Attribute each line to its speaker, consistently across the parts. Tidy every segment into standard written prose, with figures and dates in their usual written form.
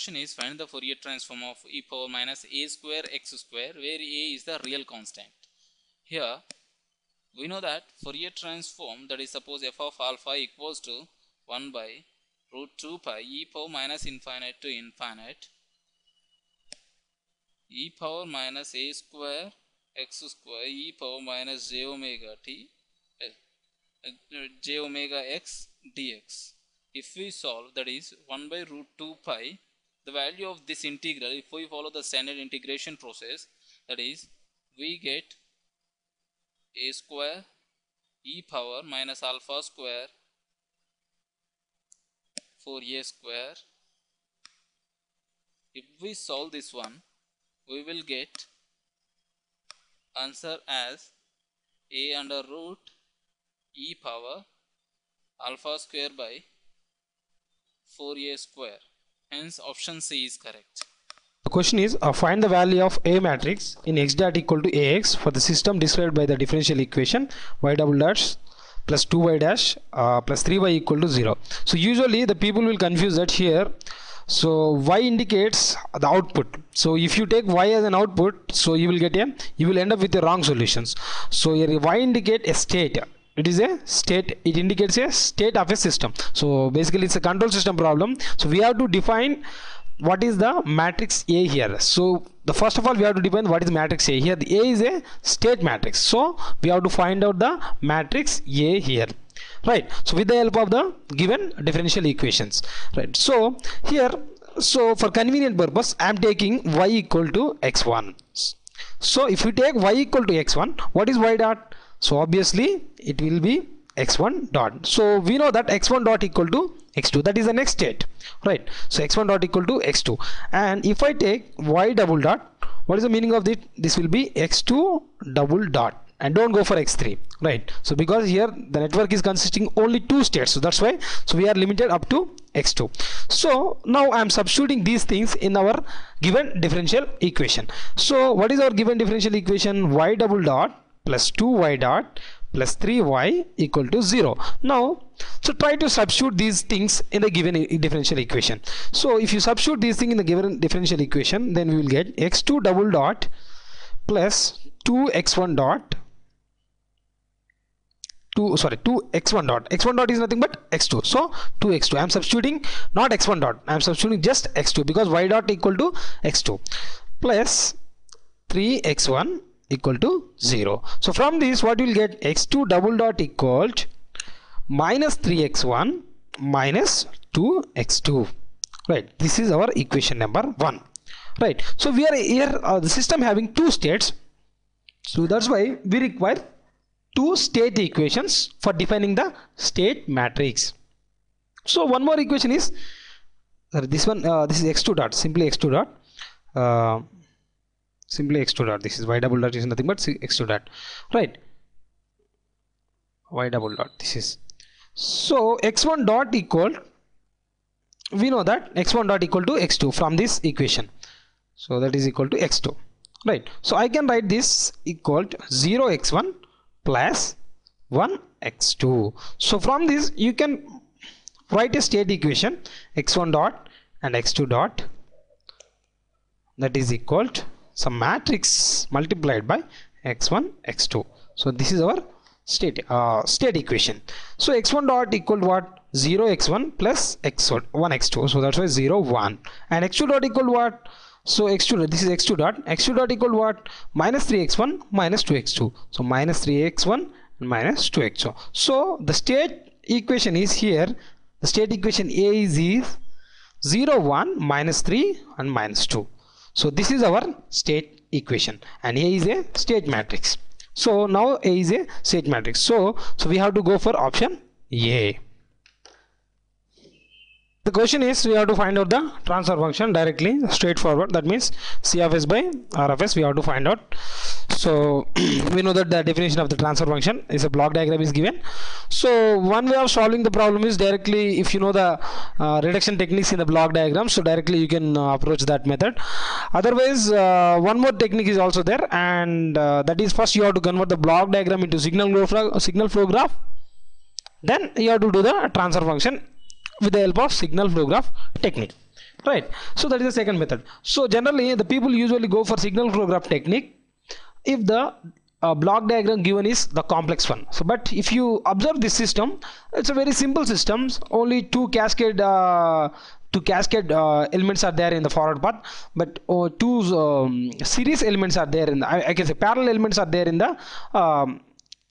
Speaker 1: question is find the Fourier transform of e power minus a square x square where a is the real constant. Here we know that Fourier transform, that is, suppose f of alpha equals to 1 by root 2 pi e power minus infinite to infinite e power minus a square x square e power minus j omega t j omega x dx. If we solve, that is 1 by root 2 pi, the value of this integral, if we follow the standard integration process, that is we get a square e power minus alpha square for a square. If we solve this one, we will get answer as a under root e power alpha square by 4a square. Hence option C is correct.
Speaker 2: The question is find the value of A matrix in x dot equal to ax for the system described by the differential equation y double dash plus 2y dash plus 3y equal to 0. So usually the people will confuse that here. So y indicates the output. So if you take y as an output, so you will end up with the wrong solutions. So here y indicate a state. It is a state, it indicates a state of a system. So basically it's a control system problem. So we have to define what is the matrix A here. So the first of all we have to define what is matrix A. Here the A is a state matrix, so we have to find out the matrix A here, right? So with the help of the given differential equations, right? So here, so for convenient purpose I am taking y equal to x1. So if we take y equal to x1, what is y dot? So obviously it will be x1 dot. So we know that x1 dot equal to x2, that is the next state, right? So x1 dot equal to x2, and if I take y double dot, what is the meaning of this? This will be x2 double dot, and don't go for x3, right? So because here the network is consisting only two states, so that's why, so we are limited up to x2. So now I am substituting these things in our given differential equation. So what is our given differential equation? Y double dot plus 2y dot plus 3y equal to 0. Now so try to substitute these things in the given differential equation. So if you substitute these things in the given differential equation, then we will get x2 double dot plus 2x1 dot 2x1 dot. x1 dot is nothing but x2, so 2x2. I am substituting not x1 dot, I am substituting just x2 because y dot equal to x2 plus 3x1 equal to 0. So from this what you will get? X2 double dot equaled minus 3x1 minus 2x2, right? This is our equation number 1, right? So we are here the system having two states, so that's why we require two state equations for defining the state matrix. So one more equation is this one, this is x2 dot, simply x2 dot, simply x2 dot. This is y double dot is nothing but x2 dot, right? Y double dot, this is, so x1 dot equal, we know that x1 dot equal to x2 from this equation, so that is equal to x2, right? So I can write this equal to 0x1 plus 1x2. So from this you can write a state equation x1 dot and x2 dot, that is equal to some matrix multiplied by x1 x2. So this is our state equation. So x1 dot equal to what? 0x1 plus x1 1x2, so that's why 0 1, and x2 dot equal to what? So x2, this is x2 dot, x2 dot equal to what? Minus 3x1 minus 2x2, so minus 3x1 and minus 2x2. So the state equation is here, the state equation A is 0 1 minus 3 and minus 2. So this is our state equation, and A is a state matrix. So now A is a state matrix, so we have to go for option A. The question is we have to find out the transfer function directly, straightforward. That means C of S by R of S we have to find out. So we know that the definition of the transfer function is a block diagram is given. So one way of solving the problem is directly, if you know the reduction techniques in the block diagram, so directly you can approach that method. Otherwise one more technique is also there, and that is, first you have to convert the block diagram into signal flow graph, then you have to do the transfer function with the help of signal flow graph technique. right? So that is the second method. So generally the people usually go for signal flow graph technique if the block diagram given is the complex one. So but if you observe this system, it's a very simple system. Only two cascade elements are there in the forward path, but two series elements are there in the, I can say parallel elements are there in the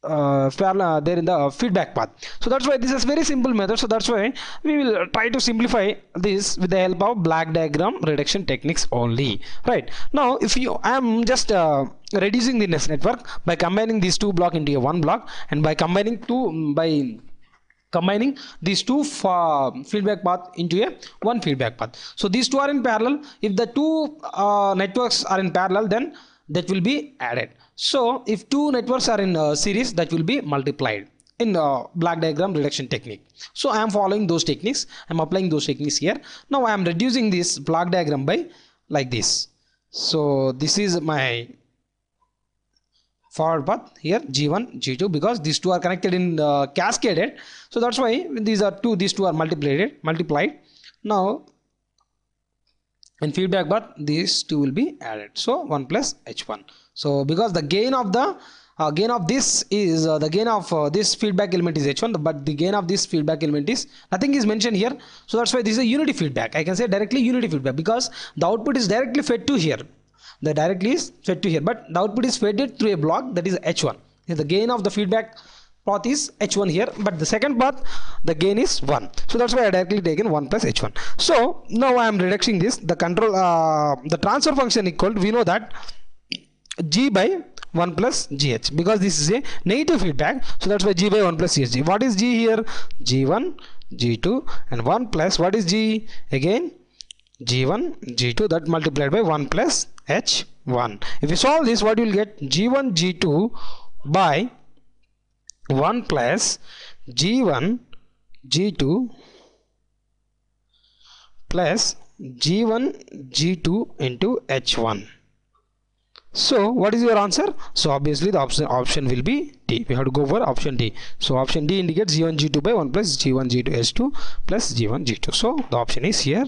Speaker 2: there in the feedback path. So that's why this is very simple method. So that's why we will try to simplify this with the help of block diagram reduction techniques only, right? Now if you, I am just reducing the network by combining these two blocks into a one block, and by combining these two feedback path into a one feedback path. So these two are in parallel. If the two networks are in parallel, then that will be added. So if two networks are in series, that will be multiplied in block diagram reduction technique. So I am following those techniques, I am applying those techniques here. Now I am reducing this block diagram by like this. So this is my forward path here, G1, G2, because these two are connected in cascaded. So that's why these two are multiplied. Now in feedback path, these two will be added. So 1 plus H1. So because the gain of the gain of this is the gain of this feedback element is H1, but the gain of this feedback element is nothing is mentioned here. So that's why this is a unity feedback. I can say directly unity feedback because the output is directly fed to here. The directly is fed to here, but the output is fed through a block, that is H1. The gain of the feedback path is H1 here, but the second path the gain is 1. So that's why I directly taken 1 plus H1. So now I am reducing this. The control the transfer function equal, we know that G by 1 plus GH, because this is a negative feedback. So that's why G by 1 plus GH. What is G here? G1, G2, and 1 plus, what is G again? G1, G2, that multiplied by 1 plus H1. If you solve this, what you will get? G1, G2 by 1 plus G1, G2 plus G1, G2 into H1. So what is your answer? So obviously the option will be D. We have to go for option D. So option D indicates G1, G2 by 1 plus G1, G2 H2 plus G1, G2. So the option is here